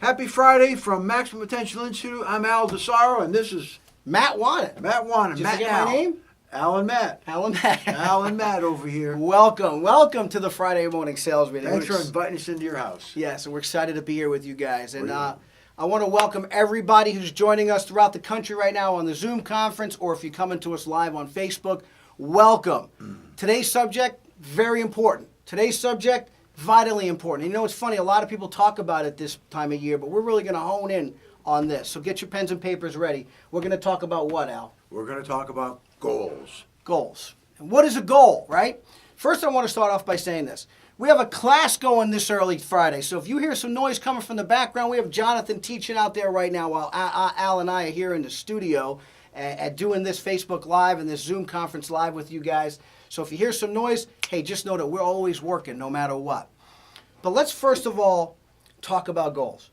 Happy Friday from Maximum Potential Institute. I'm Al DeSaro, and this is Matt Wannon. Matt Wannon. Did you Matt forget Al. my name? Al and Matt. Al and Matt. Al and Matt over here. Welcome to the Friday morning sales meeting. Thanks for inviting us into your house. Yes, and we're excited to be here with you guys. And I want to welcome everybody who's joining us throughout the country right now on the Zoom conference, or if you're coming to us live on Facebook, welcome. Today's subject, very important. Today's subject, vitally important. You know, it's funny, a lot of people talk about it this time of year, but we're really going to hone in on this. So get your pens and papers ready. We're going to talk about what, Al? We're going to talk about goals. Goals. And what is a goal, right? First, I want to start off by saying this. We have a class going this early Friday, so if you hear some noise coming from the background, we have Jonathan teaching out there right now while Al and I are here in the studio at doing this Facebook Live and this Zoom conference live with you guys. So if you hear some noise, hey, just know that we're always working no matter what. But let's first of all talk about goals.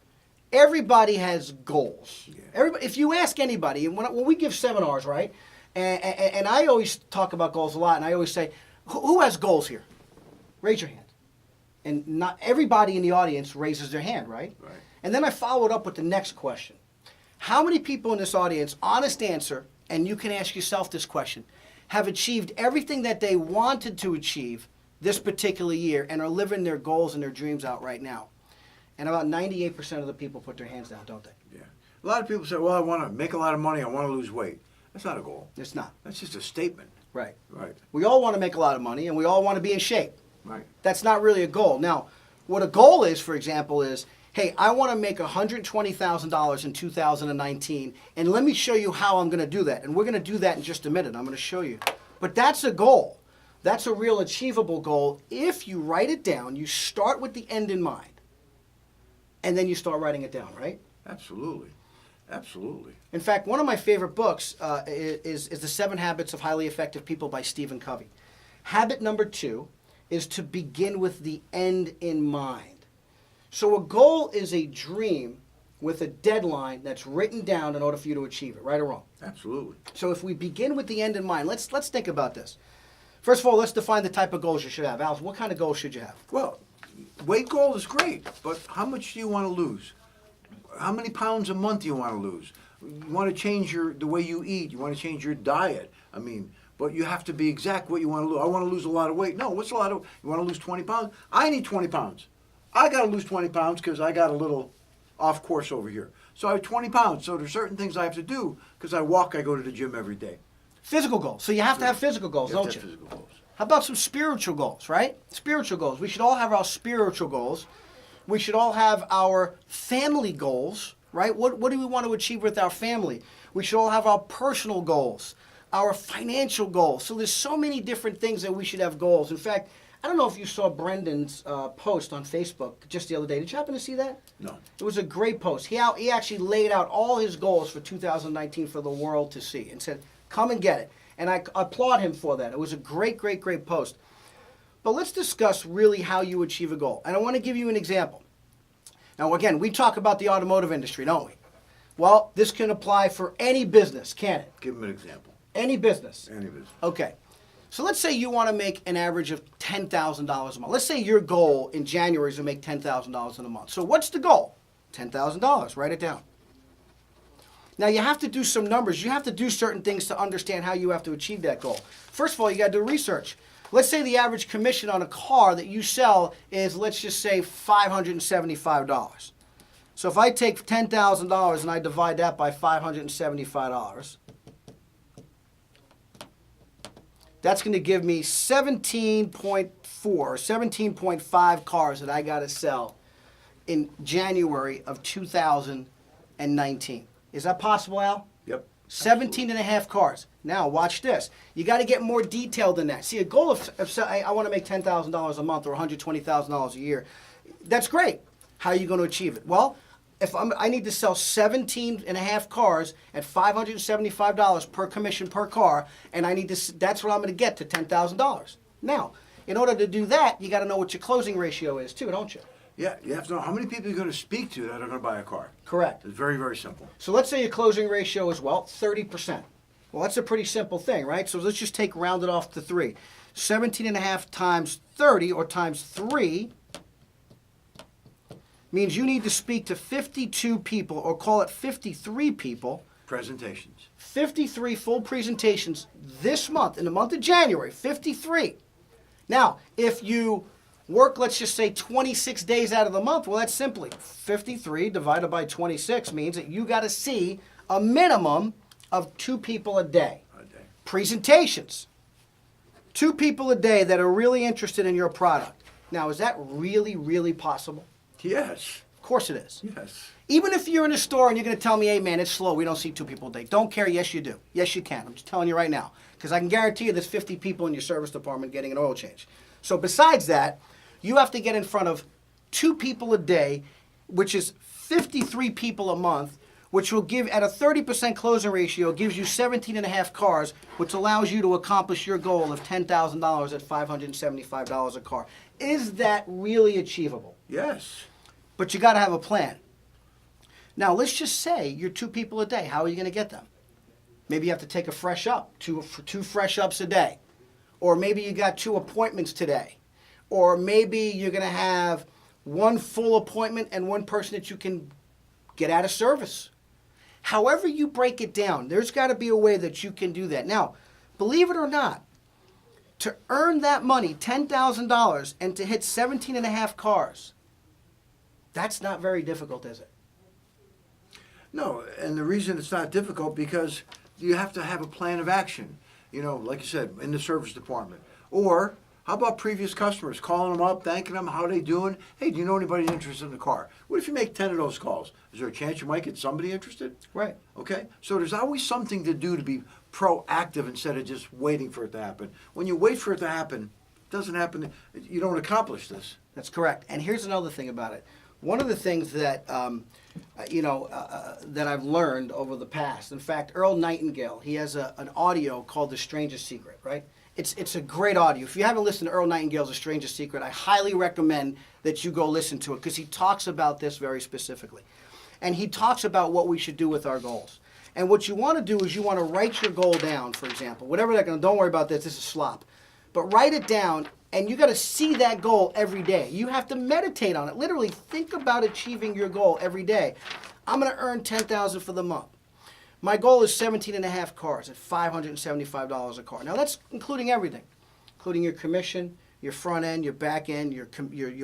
Everybody has goals. Yeah. Everybody, if you ask anybody, and when we give seminars, right, and I always talk about goals a lot, and I always say, who has goals here? Raise your hand. And not everybody in the audience raises their hand, right? Right. And then I followed up with the next question. How many people in this audience, honest answer, and you can ask yourself this question, have achieved everything that they wanted to achieve this particular year and are living their goals and their dreams out right now? And about 98% of the people put their hands down, don't they? Yeah. A lot of people say, well, I want to make a lot of money. I want to lose weight. That's not a goal. It's not. That's just a statement. Right. Right. We all want to make a lot of money and we all want to be in shape. Right. That's not really a goal. Now, what a goal is, for example, is, hey, I want to make $120,000 in 2019, and let me show you how I'm going to do that. And we're going to do that in just a minute. I'm going to show you. But that's a goal. That's a real achievable goal. If you write it down, you start with the end in mind, and then you start writing it down, right? Absolutely. Absolutely. In fact, one of my favorite books is The 7 Habits of Highly Effective People by Stephen Covey. Habit number 2 is to begin with the end in mind. So a goal is a dream with a deadline that's written down in order for you to achieve it, right or wrong? Absolutely. So if we begin with the end in mind, let's think about this. First of all, let's define the type of goals you should have. Alice, what kind of goals should you have? Well, weight goal is great, but how much do you want to lose? How many pounds a month do you want to lose? You want to change the way you eat. You want to change your diet. I mean, but you have to be exact what you want to lose. I want to lose a lot of weight. No, what's a lot of, you want to lose 20 pounds? I need 20 pounds. I got to lose 20 pounds because I got a little off course over here. So I have 20 pounds. So there's certain things I have to do because I go to the gym every day. Physical goals. So you have to have physical goals, don't you? Physical goals. How about some spiritual goals, right? Spiritual goals. We should all have our spiritual goals. We should all have our family goals, right? What do we want to achieve with our family? We should all have our personal goals, our financial goals. So there's so many different things that we should have goals. In fact, I don't know if you saw Brendan's post on Facebook just the other day. Did you happen to see that? No. It was a great post. He actually laid out all his goals for 2019 for the world to see and said, come and get it. And I applaud him for that. It was a great, great, great post. But let's discuss really how you achieve a goal. And I want to give you an example. Now, again, we talk about the automotive industry, don't we? Well, this can apply for any business, can it? Give him an example. Any business. Any business. Okay. So let's say you want to make an average of $10,000 a month. Let's say your goal in January is to make $10,000 in a month. So what's the goal? $10,000. Write it down. Now you have to do some numbers. You have to do certain things to understand how you have to achieve that goal. First of all, you got to do research. Let's say the average commission on a car that you sell is, let's just say, $575. So if I take $10,000 and I divide that by $575, that's going to give me 17.4 or 17.5 cars that I got to sell in January of 2019. Is that possible, Al? Yep. 17 and a half cars. Now, watch this. You got to get more detailed than that. See, a goal of I want to make $10,000 a month or $120,000 a year. That's great. How are you going to achieve it? Well, if I need to sell 17 and a half cars at $575 per commission per car, and that's what I'm going to get to $10,000. Now, in order to do that, you got to know what your closing ratio is too, don't you? Yeah, you have to know how many people you're going to speak to that are going to buy a car. Correct. It's very, very simple. So let's say your closing ratio is, well, 30%. Well, that's a pretty simple thing, right? So let's just round it off to 3. 17 and a half times 30, or times 3, means you need to speak to 52 people, or call it 53 people. Presentations. 53 full presentations this month, in the month of January, 53. Now, if you work, let's just say 26 days out of the month, well, that's simply 53 divided by 26 means that you got to see a minimum of 2 people a day. Presentations. 2 people a day that are really interested in your product. Now, is that really, really possible? Yes. Of course it is. Yes. Even if you're in a store and you're going to tell me, hey, man, it's slow. We don't see 2 people a day. Don't care. Yes, you do. Yes, you can. I'm just telling you right now. Because I can guarantee you there's 50 people in your service department getting an oil change. So besides that, you have to get in front of 2 people a day, which is 53 people a month, which will give, at a 30% closing ratio, gives you 17 and a half cars, which allows you to accomplish your goal of $10,000 at $575 a car. Is that really achievable? Yes. But you got to have a plan. Now, let's just say you're 2 people a day. How are you going to get them? Maybe you have to take a fresh up, two fresh ups a day. Or maybe you got 2 appointments today. Or maybe you're going to have 1 full appointment and 1 person that you can get out of service. However you break it down, there's got to be a way that you can do that. Now, believe it or not, to earn that money, $10,000, and to hit 17 and a half cars, that's not very difficult, is it? No, and the reason it's not difficult because you have to have a plan of action. You know, like you said, in the service department. Or how about previous customers, calling them up, thanking them, how they doing? Hey, do you know anybody interested in the car? What if you make 10 of those calls? Is there a chance you might get somebody interested? Right. Okay? So there's always something to do to be proactive instead of just waiting for it to happen. When you wait for it to happen, it doesn't happen. You don't accomplish this. That's correct. And here's another thing about it. One of the things that, that I've learned over the past, in fact, Earl Nightingale, he has an audio called The Strangest Secret, right? It's a great audio. If you haven't listened to Earl Nightingale's The Strangest Secret, I highly recommend that you go listen to it because he talks about this very specifically. And he talks about what we should do with our goals. And what you want to do is you want to write your goal down, for example. Whatever that don't worry about this is slop. But write it down, and you got to see that goal every day. You have to meditate on it. Literally think about achieving your goal every day. I'm going to earn $10,000 for the month. My goal is 17 and a half cars at $575 a car. Now that's including everything, including your commission, your front end, your back end, your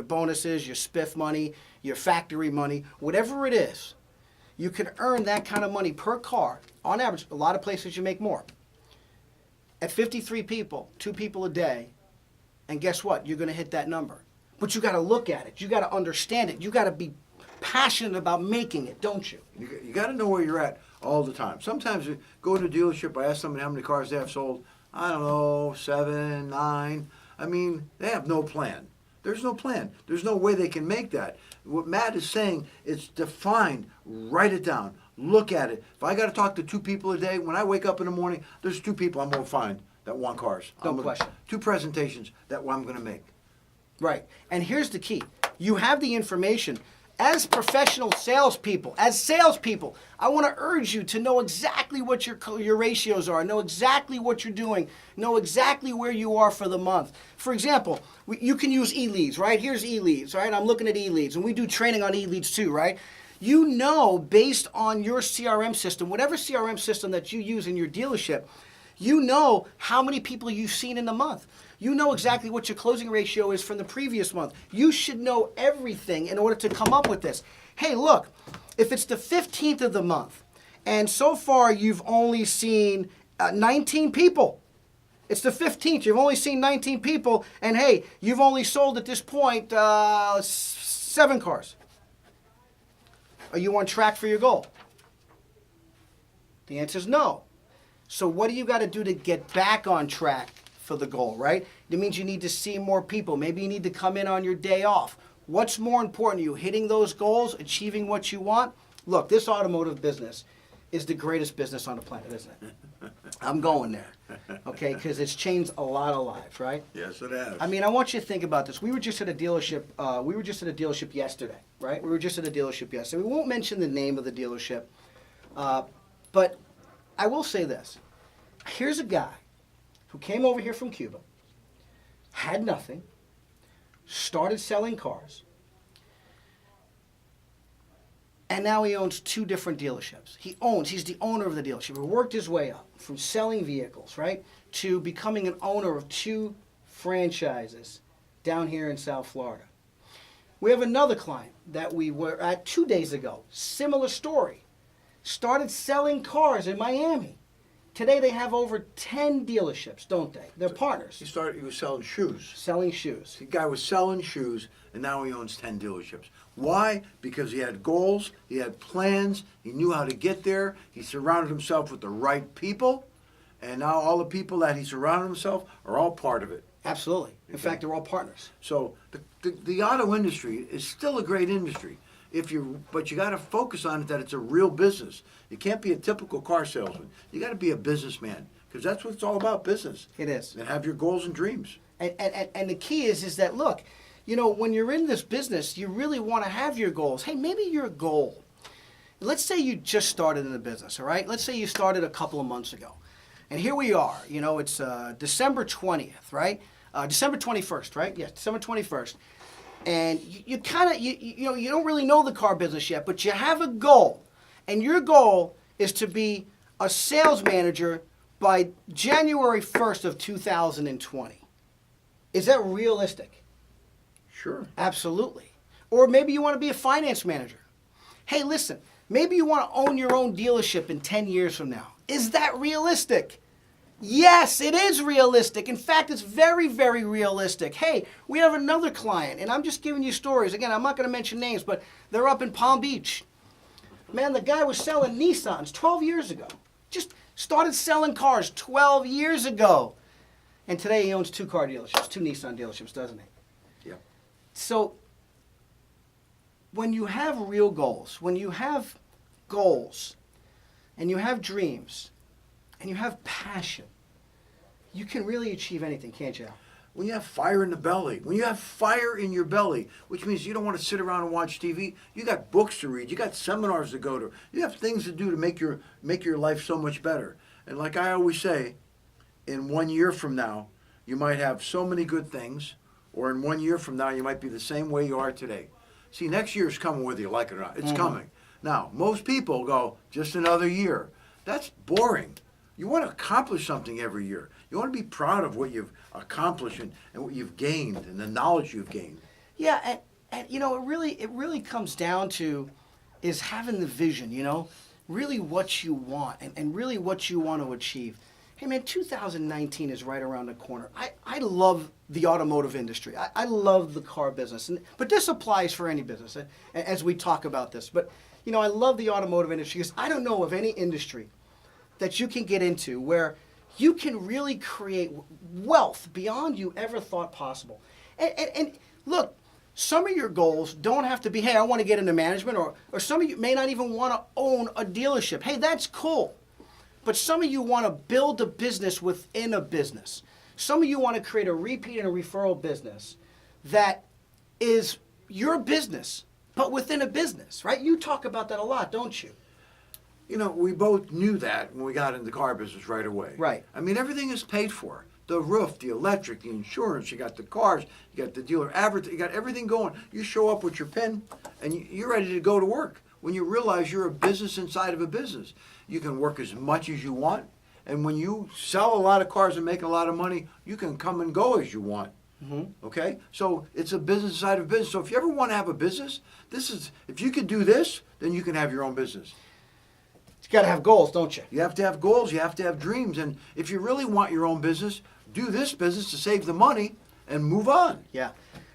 bonuses, your spiff money, your factory money, whatever it is. You can earn that kind of money per car. On average, a lot of places you make more. At 53 people, 2 people a day, and guess what? You're going to hit that number. But you got to look at it. You got to understand it. You got to be passionate about making it, don't you? You got to know where you're at all the time. Sometimes you go to a dealership, I ask somebody how many cars they have sold. I don't know, 7, 9. I mean, they have no plan. There's no plan. There's no way they can make that. What Matt is saying, it's defined. Write it down. Look at it. If I got to talk to 2 people a day, when I wake up in the morning, there's 2 people I'm going to find that want cars. No question. 2 presentations that I'm going to make. Right. And here's the key. You have the information. As professional salespeople, I want to urge you to know exactly what your ratios are, know exactly what you're doing, know exactly where you are for the month. For example, you can use e-leads, right? Here's e-leads, right? I'm looking at e-leads, and we do training on e-leads too, right? You know, based on your CRM system, whatever CRM system that you use in your dealership, you know how many people you've seen in the month. You know exactly what your closing ratio is from the previous month. You should know everything in order to come up with this. Hey, look, if it's the 15th of the month, and so far you've only seen 19 people. It's the 15th, you've only seen 19 people, and hey, you've only sold at this point 7 cars. Are you on track for your goal? The answer is no. So what do you got to do to get back on track for the goal, right? It means you need to see more people. Maybe you need to come in on your day off. What's more important to you, hitting those goals, achieving what you want? Look, this automotive business is the greatest business on the planet, isn't it? I'm going there, okay, because it's changed a lot of lives, right? Yes, it has. I mean, I want you to think about this. We were just at a dealership. Yesterday, right? We were just at a dealership yesterday. We won't mention the name of the dealership, but I will say this. Here's a guy who came over here from Cuba, had nothing, started selling cars, now he owns 2 different dealerships. He's the owner of the dealership. He worked his way up from selling vehicles, right, to becoming an owner of 2 franchises down here in South Florida. We have another client that we were at 2 days ago. Similar story. Started selling cars in Miami. Today they have over 10 dealerships, don't they? They're partners. He was selling shoes. Selling shoes. The guy was selling shoes, and now he owns 10 dealerships. Why? Because he had goals, he had plans, he knew how to get there, he surrounded himself with the right people, and now all the people that he surrounded himself are all part of it. Absolutely. In fact, they're all partners. So the auto industry is still a great industry. But you got to focus on it that it's a real business. You can't be a typical car salesman. You got to be a businessman because that's what it's all about, business. It is. And have your goals and dreams. And the key is that, look, you know, when you're in this business, you really want to have your goals. Hey, maybe your goal. Let's say you just started in the business, all right? Let's say you started a couple of months ago. And here we are. You know, it's December 20th, right? December 21st, right? Yes, December 21st. And you kind of, you know, you don't really know the car business yet, but you have a goal. And your goal is to be a sales manager by January 1st of 2020. Is that realistic? Sure. Absolutely. Or maybe you want to be a finance manager. Hey, listen, maybe you want to own your own dealership in 10 years from now. Is that realistic? Yes, it is realistic. In fact, it's very, very realistic. Hey, we have another client, and I'm just giving you stories. Again, I'm not going to mention names, but they're up in Palm Beach. Man, the guy was selling Nissans 12 years ago. Just started selling cars 12 years ago. And today he owns 2 car dealerships, 2 Nissan dealerships, doesn't he? Yeah. So when you have real goals, when you have goals, and you have dreams, and you have passion, you can really achieve anything, can't you? When you have fire in the belly, when you have fire in your belly, which means you don't want to sit around and watch TV, you got books to read, you got seminars to go to, you have things to do to make your life so much better. And like I always say, in 1 year from now, you might have so many good things, or in 1 year from now, you might be the same way you are today. See, next year's coming whether you like it or not. It's coming. Now, most people go, just another year. That's boring. You want to accomplish something every year. You want to be proud of what you've accomplished and what you've gained and the knowledge you've gained. Yeah, and you know, it really comes down to is having the vision, you know, really what you want and really what you want to achieve. Hey man, 2019 is right around the corner. I love the automotive industry. I love the car business. But this applies for any business as we talk about this. But, you know, I love the automotive industry because I don't know of any industry that you can get into where you can really create wealth beyond you ever thought possible. And look, some of your goals don't have to be, hey, I want to get into management, or some of you may not even want to own a dealership. Hey, that's cool. But some of you want to build a business within a business. Some of you want to create a repeat and a referral business that is your business, but within a business, right? You talk about that a lot, don't you? You know, we both knew that when we got in the car business right away. Right. I mean, everything is paid for. The roof, the electric, the insurance, you got the cars, you got the dealer advertising, you got everything going. You show up with your pen and you're ready to go to work. When you realize you're a business inside of a business, you can work as much as you want. And when you sell a lot of cars and make a lot of money, you can come and go as you want. Okay? So it's a business inside of a business. So if you ever want to have a business, if you could do this, then you can have your own business. You got to have goals, don't you? You have to have goals. You have to have dreams. And if you really want your own business, do this business to save the money and move on. Yeah.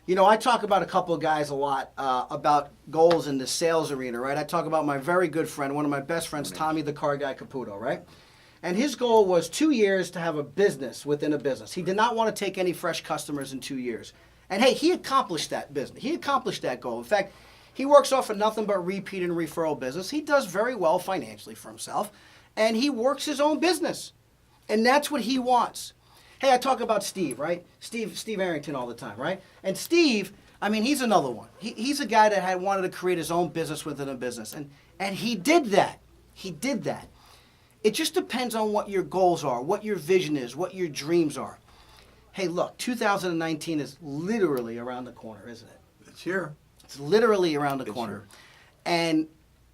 You know, I talk about a couple of guys a lot about goals in the sales arena, right? I talk about my very good friend, one of my best friends, Tommy the Car Guy Caputo, right? And his goal was 2 years to have a business within a business. He did not want to take any fresh customers in 2 years. And hey, he accomplished that business. He accomplished that goal. In fact, he works off of nothing but repeat and referral business. He does very well financially for himself. And he works his own business. And that's what he wants. Hey, I talk about Steve, right? Steve Arrington all the time, right? And Steve, I mean, he's another one. He's a guy that had wanted to create his own business within a business. And he did that. He did that. It just depends on what your goals are, what your vision is, what your dreams are. Hey, look, 2019 is literally around the corner, isn't it? It's here. It's literally around the corner. Here. And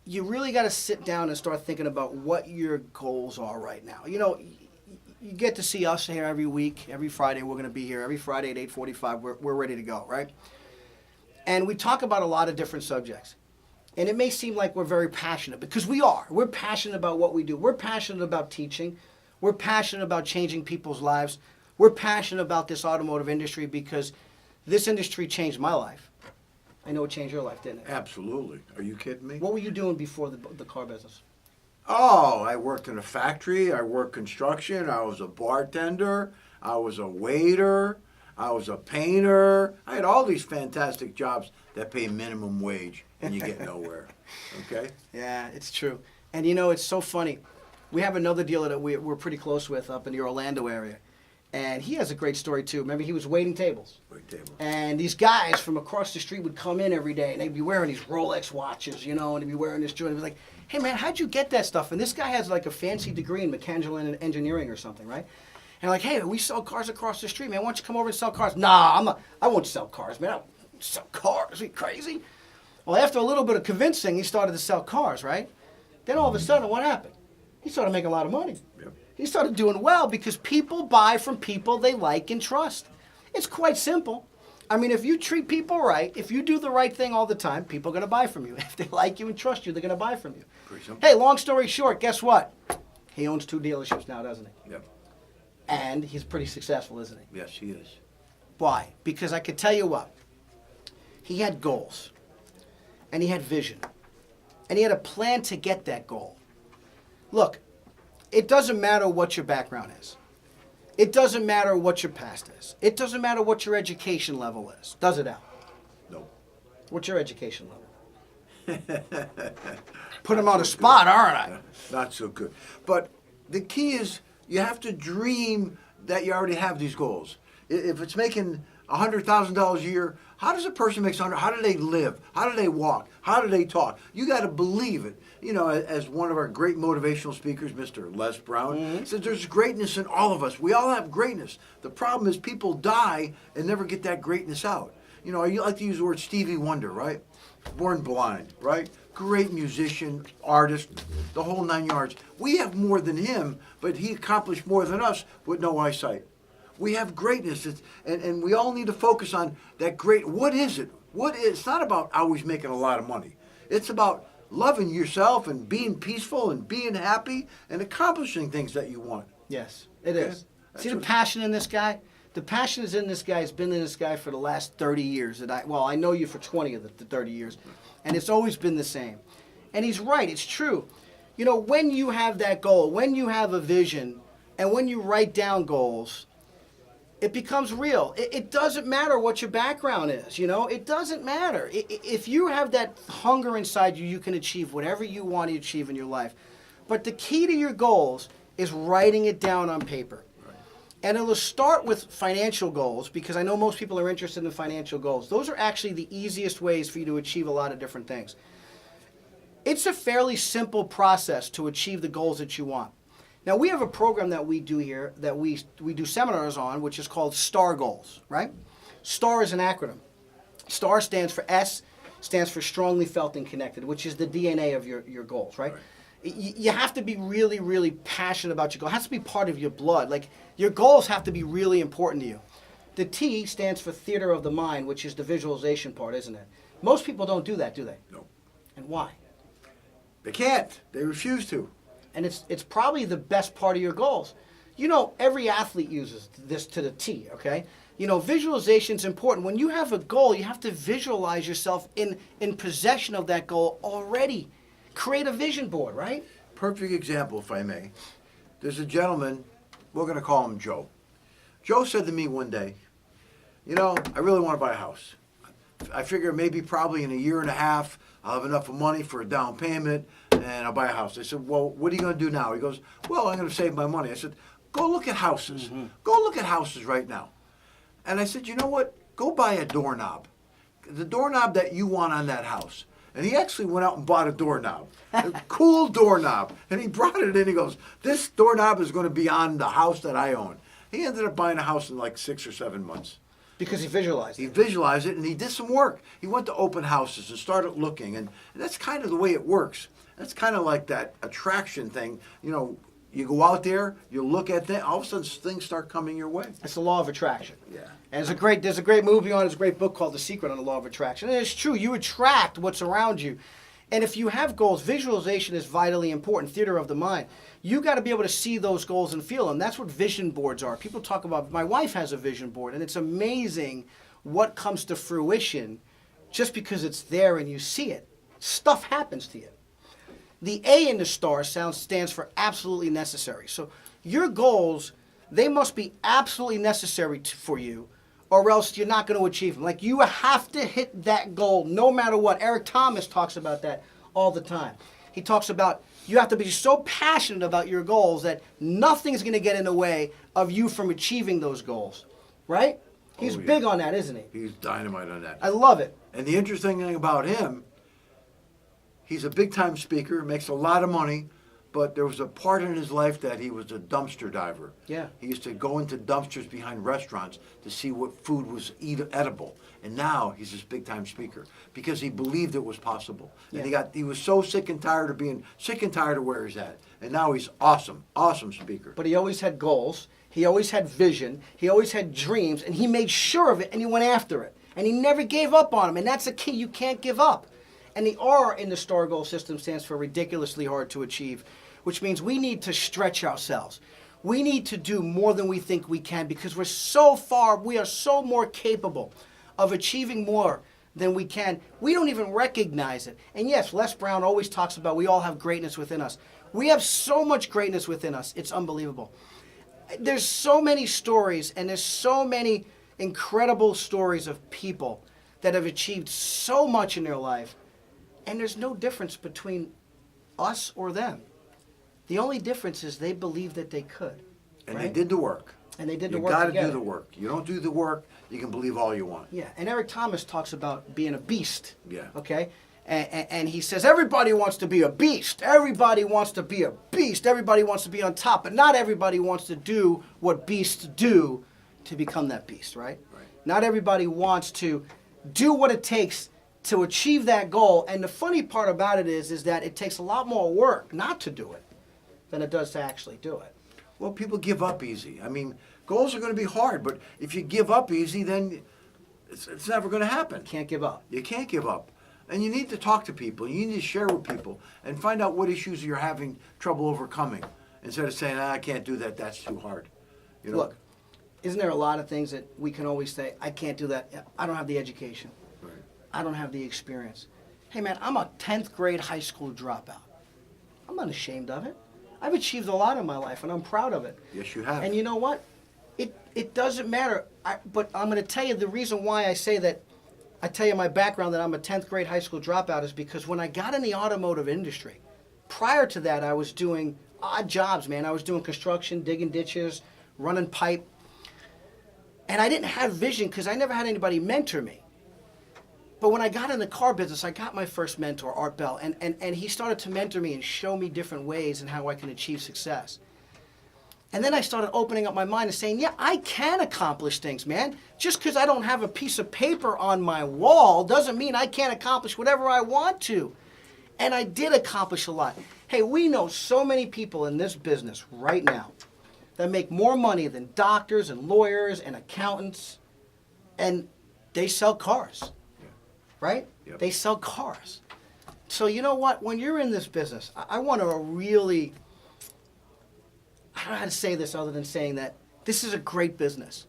you really got to sit down and start thinking about what your goals are right now. You know, you get to see us here every week, every Friday. We're going to be here every Friday at 8:45. We're ready to go, right? And we talk about a lot of different subjects. And it may seem like we're very passionate, because we are. We're passionate about what we do. We're passionate about teaching. We're passionate about changing people's lives. We're passionate about this automotive industry because this industry changed my life. I know it changed your life, didn't it? Absolutely. Are you kidding me? What were you doing before the car business? Oh, I worked in a factory. I worked construction. I was a bartender. I was a waiter. I was a painter. I had all these fantastic jobs that pay minimum wage, and you get nowhere. Okay? Yeah, it's true. And you know, it's so funny. We have another dealer that we're pretty close with up in the Orlando area. And he has a great story, too. Remember, he was waiting tables. Wait table. And these guys from across the street would come in every day, and they'd be wearing these Rolex watches, you know, and they'd be wearing this jewelry. He'd be like, hey, man, how'd you get that stuff? And this guy has like a fancy degree in mechanical engineering or something, right? And like, hey, we sell cars across the street, man. Why don't you come over and sell cars? Nah, I won't sell cars, man. I don't sell cars. Are you crazy? Well, after a little bit of convincing, he started to sell cars, right? Then all of a sudden, what happened? He started making a lot of money. Yep. He started doing well because people buy from people they like and trust. It's quite simple. I mean, if you treat people right, if you do the right thing all the time, people are going to buy from you. If they like you and trust you, they're going to buy from you. Pretty simple. Hey, long story short, guess what? He owns 2 dealerships now, doesn't he? Yep. And he's pretty successful, isn't he? Yes, he is. Why? Because I could tell you what. He had goals. And he had vision. And he had a plan to get that goal. Look, it doesn't matter what your background is. It doesn't matter what your past is. It doesn't matter what your education level is. Does it, Al? No. What's your education level? Put him on the spot, aren't I? Not so good. But the key is you have to dream that you already have these goals. If it's making $100,000 a year, how does a person make 100? How do they live? How do they walk? How do they talk? You got to believe it. You know, as one of our great motivational speakers, Mr. Les Brown, says there's greatness in all of us. We all have greatness. The problem is people die and never get that greatness out. You know, you like to use the word Stevie Wonder, right? Born blind, right? Great musician, artist, the whole 9 yards. We have more than him, but he accomplished more than us with no eyesight. We have greatness, and we all need to focus on that great. What is it? It's not about always making a lot of money. It's about loving yourself and being peaceful and being happy and accomplishing things that you want. Yes, it Okay? is. That's See the what- passion in this guy? The passion is in this guy. It's been in this guy for the last 30 years. I know you for 20 of the 30 years. And it's always been the same. And he's right. It's true. You know, when you have that goal, when you have a vision, and when you write down goals, it becomes real. It doesn't matter what your background is, you know? It doesn't matter. If you have that hunger inside you, you can achieve whatever you want to achieve in your life. But the key to your goals is writing it down on paper. And it'll start with financial goals, because I know most people are interested in financial goals. Those are actually the easiest ways for you to achieve a lot of different things. It's a fairly simple process to achieve the goals that you want. Now, we have a program that we do here that we do seminars on, which is called STAR goals, right? STAR is an acronym. STAR stands for S, stands for strongly felt and connected, which is the DNA of your goals, right? You have to be really, really passionate about your goal. It has to be part of your blood. Like, your goals have to be really important to you. The T stands for theater of the mind, which is the visualization part, isn't it? Most people don't do that, do they? No. And why? They can't. They refuse to. And it's probably the best part of your goals. You know, every athlete uses this to the T, okay? You know, visualization's important. When you have a goal, you have to visualize yourself in possession of that goal already. Create a vision board, right? Perfect example, if I may. There's a gentleman, we're going to call him Joe. Joe said to me one day, you know, I really want to buy a house. I figure maybe probably in a year and a half, I'll have enough money for a down payment and I'll buy a house. I said, well, what are you going to do now? He goes, well, I'm going to save my money. I said, go look at houses. Go look at houses right now. And I said, you know what? Go buy a doorknob. The doorknob that you want on that house. And he actually went out and bought a doorknob, a cool doorknob. And he brought it in. He goes, this doorknob is going to be on the house that I own. He ended up buying a house in like 6 or 7 months. Because he visualized He it. visualized it, and he did some work. He went to open houses and started looking, and that's kind of the way it works. That's kind of like that attraction thing. You know, you go out there, you look at things, all of a sudden things start coming your way. It's the law of attraction. Yeah. And there's a great movie on it, there's a great book called The Secret on the Law of Attraction. And it's true, you attract what's around you. And if you have goals, visualization is vitally important, theater of the mind. You got to be able to see those goals and feel them. That's what vision boards are. People talk about, my wife has a vision board, and it's amazing what comes to fruition just because it's there and you see it. Stuff happens to you. The A in the star stands for absolutely necessary. So your goals, they must be absolutely necessary for you, or else you're not going to achieve them. Like, you have to hit that goal no matter what. Eric Thomas talks about that all the time. He talks about you have to be so passionate about your goals that nothing's going to get in the way of you from achieving those goals. Right? He's Oh, yeah. big on that, isn't he? He's dynamite on that. I love it. And the interesting thing about him, he's a big-time speaker, makes a lot of money, but there was a part in his life that he was a dumpster diver. Yeah. He used to go into dumpsters behind restaurants to see what food was edible. And now he's this big-time speaker because he believed it was possible. And he was so sick and tired of being sick and tired of where he's at. And now he's awesome speaker. But he always had goals. He always had vision. He always had dreams, and he made sure of it, and he went after it. And he never gave up on them, and that's the key. You can't give up. And the R in the STAR goal system stands for ridiculously hard to achieve, which means we need to stretch ourselves. We need to do more than we think we can because we are so more capable of achieving more than we can. We don't even recognize it. And yes, Les Brown always talks about we all have greatness within us. We have so much greatness within us. It's unbelievable. There's so many stories, and there's so many incredible stories of people that have achieved so much in their life, and there's no difference between us or them. The only difference is they believed that they could. And right? they did the work. And they did the work You got to together. do the work. You don't do the work, you can believe all you want. Yeah, and Eric Thomas talks about being a beast. Yeah. Okay? And he says everybody wants to be a beast. Everybody wants to be a beast. Everybody wants to be on top. But not everybody wants to do what beasts do to become that beast, right? Right. Not everybody wants to do what it takes to achieve that goal. And the funny part about it is that it takes a lot more work not to do it than it does to actually do it. Well, people give up easy. I mean, goals are going to be hard, but if you give up easy, then it's never going to happen. Can't give up. You can't give up. And you need to talk to people. You need to share with people and find out what issues you're having trouble overcoming instead of saying, I can't do that, that's too hard. You know? Look, isn't there a lot of things that we can always say, I can't do that. I don't have the education. Right. I don't have the experience. Hey, man, I'm a 10th grade high school dropout. I'm not ashamed of it. I've achieved a lot in my life, and I'm proud of it. Yes, you have. And you know what? It doesn't matter. But I'm going to tell you the reason why I say that. I tell you my background that I'm a 10th grade high school dropout is because when I got in the automotive industry, prior to that I was doing odd jobs, man. I was doing construction, digging ditches, running pipe. And I didn't have vision because I never had anybody mentor me. But when I got in the car business, I got my first mentor, Art Bell, and he started to mentor me and show me different ways and how I can achieve success. And then I started opening up my mind and saying, yeah, I can accomplish things, man. Just because I don't have a piece of paper on my wall doesn't mean I can't accomplish whatever I want to. And I did accomplish a lot. Hey, we know so many people in this business right now that make more money than doctors and lawyers and accountants, and they sell cars, right? Yep. They sell cars. So you know what? When you're in this business, I want to really... I don't know how to say this other than saying that this is a great business.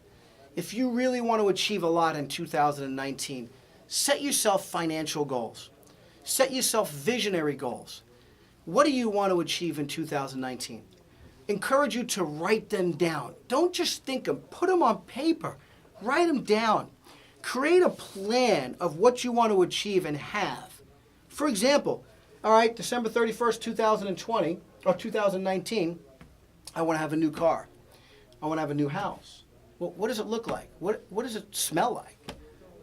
If you really want to achieve a lot in 2019, set yourself financial goals. Set yourself visionary goals. What do you want to achieve in 2019? Encourage you to write them down. Don't just think them, put them on paper. Write them down. Create a plan of what you want to achieve and have. For example, all right, December 31st, 2020, or 2019, I want to have a new car. I want to have a new house. Well, what does it look like? What does it smell like?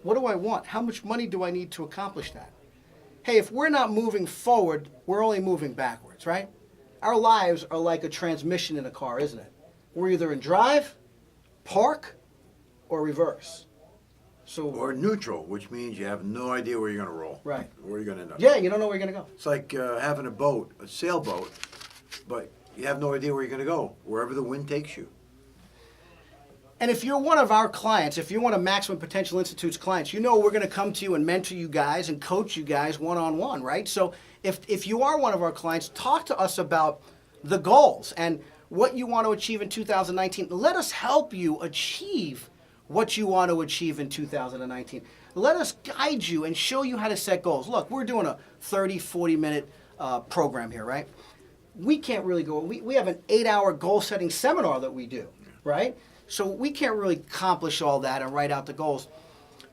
What do I want? How much money do I need to accomplish that? Hey, if we're not moving forward, we're only moving backwards, right? Our lives are like a transmission in a car, isn't it? We're either in drive, park, or reverse. So Or neutral, which means you have no idea where you're going to roll. Right. Where you're going to end up. yeah, you don't know where you're gonna go. It's like having a boat, a sailboat, but you have no idea where you're going to go, wherever the wind takes you. And if you're one of our clients, if you're one of Maximum Potential Institute's clients, you know we're going to come to you and mentor you guys and coach you guys one-on-one, right? So if you are one of our clients, talk to us about the goals and what you want to achieve in 2019. Let us help you achieve what you want to achieve in 2019. Let us guide you and show you how to set goals. Look, we're doing a 30, 40-minute program here, right? We can't really go, we have an 8-hour goal-setting seminar that we do, right? So we can't really accomplish all that and write out the goals.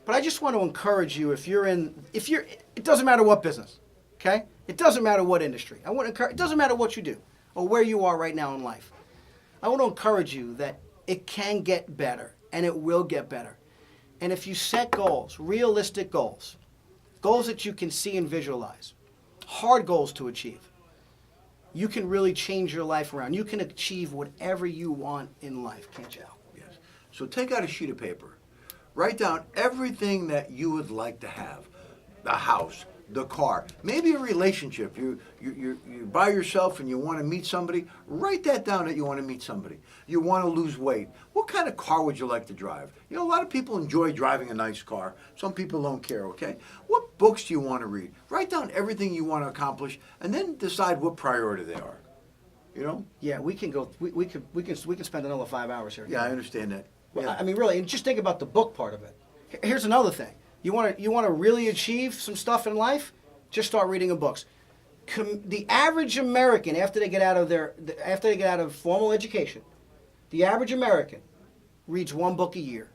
But I just want to encourage you, it doesn't matter what business, okay? It doesn't matter what industry. It doesn't matter what you do or where you are right now in life. I want to encourage you that it can get better and it will get better. And if you set goals, realistic goals, goals that you can see and visualize, hard goals to achieve, you can really change your life around. You can achieve whatever you want in life, can't you, Al? Yes. So take out a sheet of paper. Write down everything that you would like to have. The house, the car, maybe a relationship. You're by yourself and you want to meet somebody. Write that down that you want to meet somebody. You want to lose weight. What kind of car would you like to drive? You know, a lot of people enjoy driving a nice car. Some people don't care, okay? What books do you want to read? Write down everything you want to accomplish and then decide what priority they are. You know? Yeah, we can go. We can spend another 5 hours here. Yeah, I understand that. Well, Yeah. I mean, really, and just think about the book part of it. Here's another thing. You want to really achieve some stuff in life? Just start reading the books. The average American, after they get out of formal education, the average American reads 1 book a year.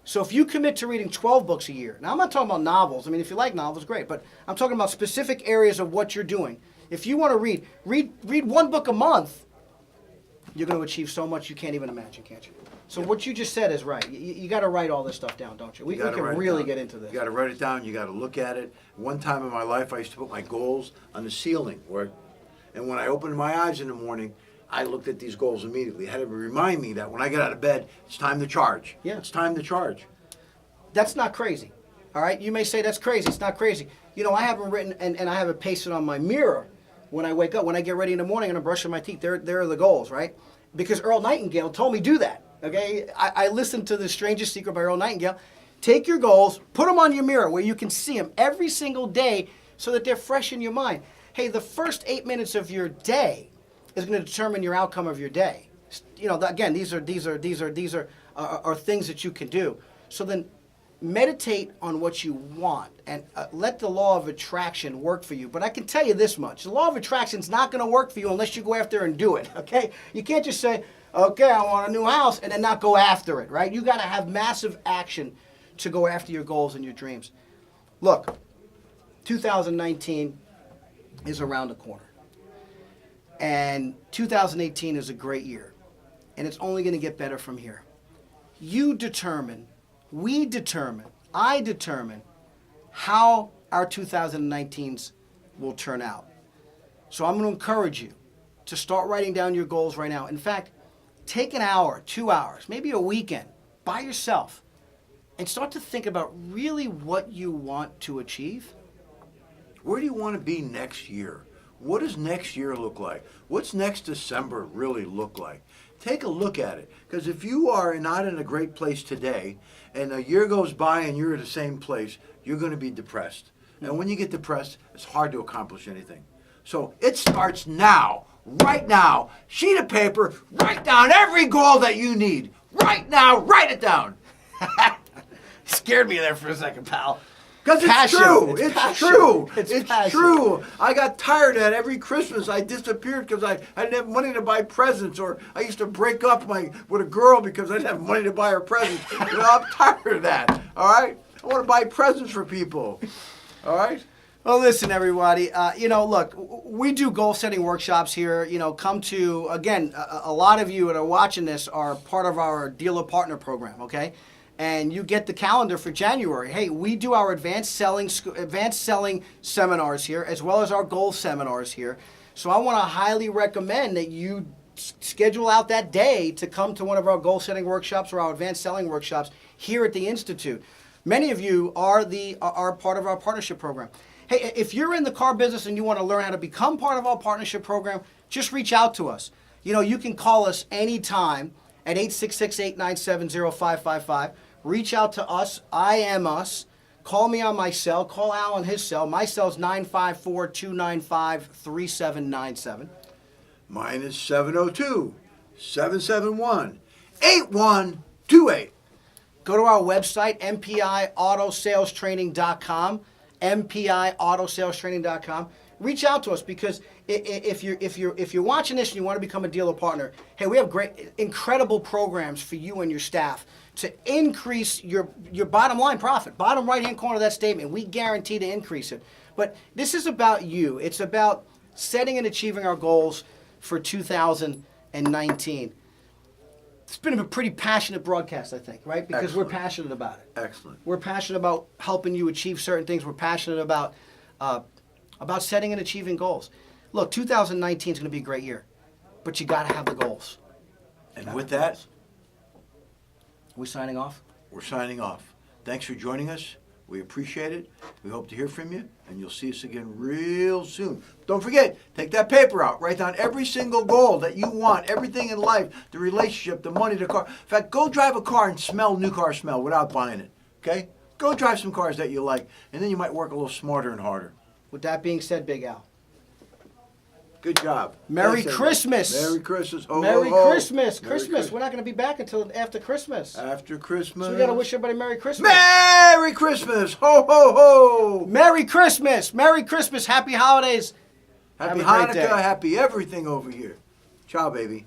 So if you commit to reading 12 books a year, now I'm not talking about novels. I mean, if you like novels, great. But I'm talking about specific areas of what you're doing. If you want to read 1 book a month, you're going to achieve so much you can't even imagine, can't you? So what you just said is right. You got to write all this stuff down, don't you? We can really get into this. You got to write it down. You got to look at it. One time in my life, I used to put my goals on the ceiling, and when I opened my eyes in the morning, I looked at these goals immediately. It had to remind me that when I get out of bed, it's time to charge. Yeah. It's time to charge. That's not crazy. All right? You may say that's crazy. It's not crazy. You know, I have them written, and I have it pasted on my mirror when I wake up. When I get ready in the morning and I'm brushing my teeth, there are the goals, right? Because Earl Nightingale told me do that. Okay? I listened to The Strangest Secret by Earl Nightingale. Take your goals, put them on your mirror where you can see them every single day so that they're fresh in your mind. Hey, the first 8 minutes of your day is going to determine your outcome of your day. You know, again, these are things that you can do. So then meditate on what you want and let the law of attraction work for you. But I can tell you this much. The law of attraction is not going to work for you unless you go after and do it, okay? You can't just say, okay, I want a new house, and then not go after it, right? You got to have massive action to go after your goals and your dreams. Look, 2019 is around the corner. And 2018 is a great year. And it's only going to get better from here. You determine, we determine, I determine how our 2019s will turn out. So I'm going to encourage you to start writing down your goals right now. In fact, take an hour, 2 hours, maybe a weekend by yourself and start to think about really what you want to achieve. Where do you want to be next year? What does next year look like? What's next December really look like? Take a look at it. Because if you are not in a great place today and a year goes by and you're at the same place, you're going to be depressed. And when you get depressed, it's hard to accomplish anything. So it starts now, right now. Sheet of paper, write down every goal that you need. Right now, write it down. Scared me there for a second, pal. Because it's Passion. true. It's It's passion. true. It's It's passion. true. I got tired of that. Every Christmas I disappeared because I didn't have money to buy presents, or I used to break up with a girl because I didn't have money to buy her presents. You know, I'm tired of that. All right? I want to buy presents for people. All right? Well, listen, everybody. Look, we do goal-setting workshops here. Come to, again, a lot of you that are watching this are part of our dealer partner program, okay? And you get the calendar for January. Hey, we do our advanced selling seminars here, as well as our goal seminars here. So I want to highly recommend that you schedule out that day to come to one of our goal-setting workshops or our advanced selling workshops here at the Institute. Many of you are part of our partnership program. Hey, if you're in the car business and you want to learn how to become part of our partnership program, just reach out to us. You know, you can call us anytime at 866-897-0555. Reach out to us. I am us. Call me on my cell. Call Al on his cell. My cell is 954-295-3797. Mine is 702-771-8128. Go to our website, mpiautosalestraining.com, mpiautosalestraining.com. Reach out to us, because if you're watching this and you want to become a dealer partner, hey, we have incredible programs for you and your staff to increase your bottom line profit. Bottom right-hand corner of that statement, we guarantee to increase it. But this is about you. It's about setting and achieving our goals for 2019. It's been a pretty passionate broadcast, I think, right? Because Excellent. we're passionate about it. Excellent. We're passionate about helping you achieve certain things. We're passionate about setting and achieving goals. Look, 2019 is going to be a great year, but you got to have the goals. And with that, we signing off? we're signing off. Thanks for joining us. We appreciate it. We hope to hear from you, and you'll see us again real soon. Don't forget, take that paper out. Write down every single goal that you want, everything in life, the relationship, the money, the car. In fact, go drive a car and smell new car smell without buying it, okay? Go drive some cars that you like, and then you might work a little smarter and harder. With that being said, Big Al, Good job. Merry Thanks, Christmas. everybody. Merry Christmas. Ho, Merry ho, ho. Christmas. Merry Christmas. We're not going to be back until after Christmas. After Christmas. So we got to wish everybody Merry Christmas. Merry Christmas. Ho, ho, ho. Merry Christmas. Merry Christmas. Happy holidays. Happy Have a great Hanukkah. day. Happy everything over here. Ciao, baby.